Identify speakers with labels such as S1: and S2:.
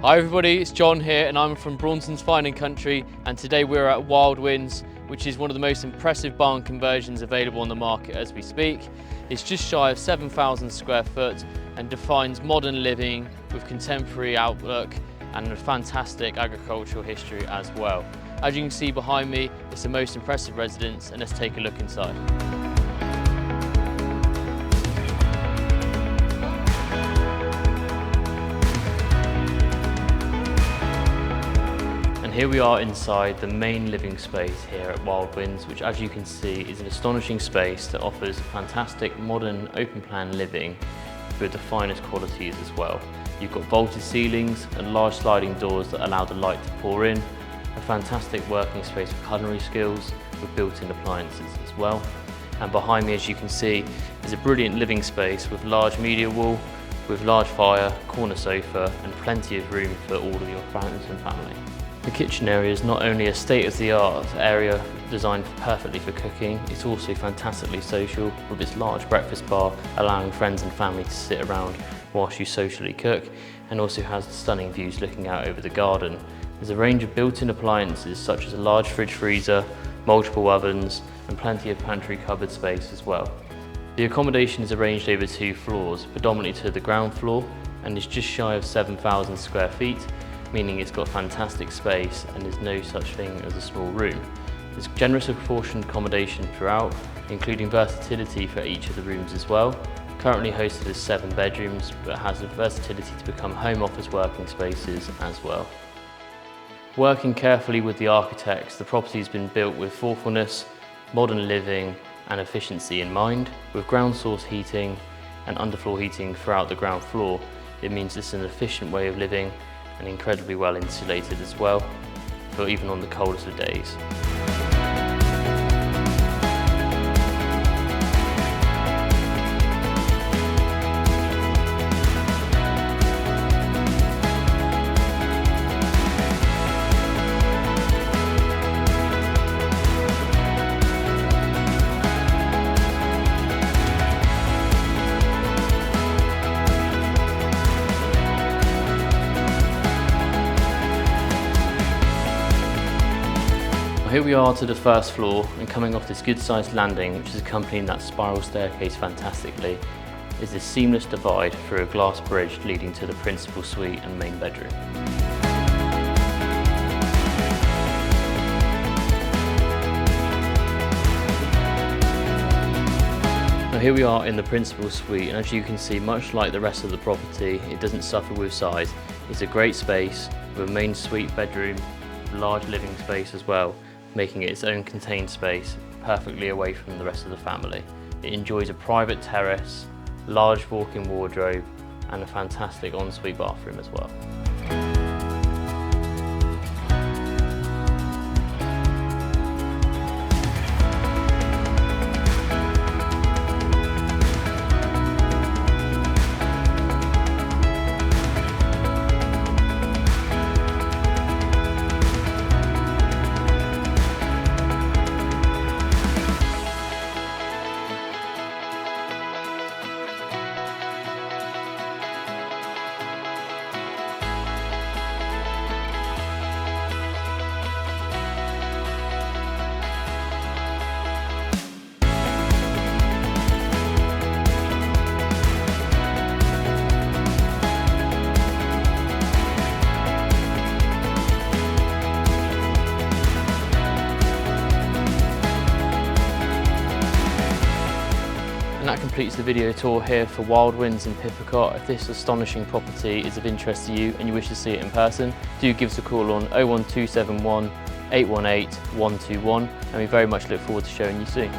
S1: Hi everybody, it's John here and I'm from Braunton's Fine and Country, and today we're at Wild Winds, which is one of the most impressive barn conversions available on the market as we speak. It's just shy of 7,000 square foot and defines modern living with contemporary outlook and a fantastic agricultural history as well. As you can see behind me, it's the most impressive residence, and let's take a look inside. And here we are inside the main living space here at Wild Winds, which, as you can see, is an astonishing space that offers fantastic modern open plan living with the finest qualities as well. You've got vaulted ceilings and large sliding doors that allow the light to pour in, a fantastic working space for culinary skills with built-in appliances as well. And behind me, as you can see, is a brilliant living space with large media wall, with large fire, corner sofa and plenty of room for all of your friends and family. The kitchen area is not only a state-of-the-art area designed perfectly for cooking, it's also fantastically social with its large breakfast bar, allowing friends and family to sit around whilst you socially cook, and also has stunning views looking out over the garden. There's a range of built-in appliances such as a large fridge freezer, multiple ovens and plenty of pantry cupboard space as well. The accommodation is arranged over 2 floors, predominantly to the ground floor, and is just shy of 7,000 square feet, meaning it's got fantastic space and there's no such thing as a small room. There's generous apportioned accommodation throughout, including versatility for each of the rooms as well. Currently hosted as 7 bedrooms, but has the versatility to become home office working spaces as well. Working carefully with the architects, the property has been built with thoughtfulness, modern living and efficiency in mind. With ground source heating and underfloor heating throughout the ground floor, it means it's an efficient way of living and incredibly well insulated as well, for even on the coldest of days. Here we are to the first floor, and coming off this good sized landing, which is accompanying that spiral staircase fantastically, is this seamless divide through a glass bridge leading to the principal suite and main bedroom. Now here we are in the principal suite, and as you can see, much like the rest of the property, it doesn't suffer with size. It's a great space with a main suite bedroom, large living space as well, making it its own contained space, perfectly away from the rest of the family. It enjoys a private terrace, large walk-in wardrobe and a fantastic ensuite bathroom as well. And that completes the video tour here for Wild Winds in Pippacott. If this astonishing property is of interest to you and you wish to see it in person, do give us a call on 01271 818 121, and we very much look forward to showing you soon.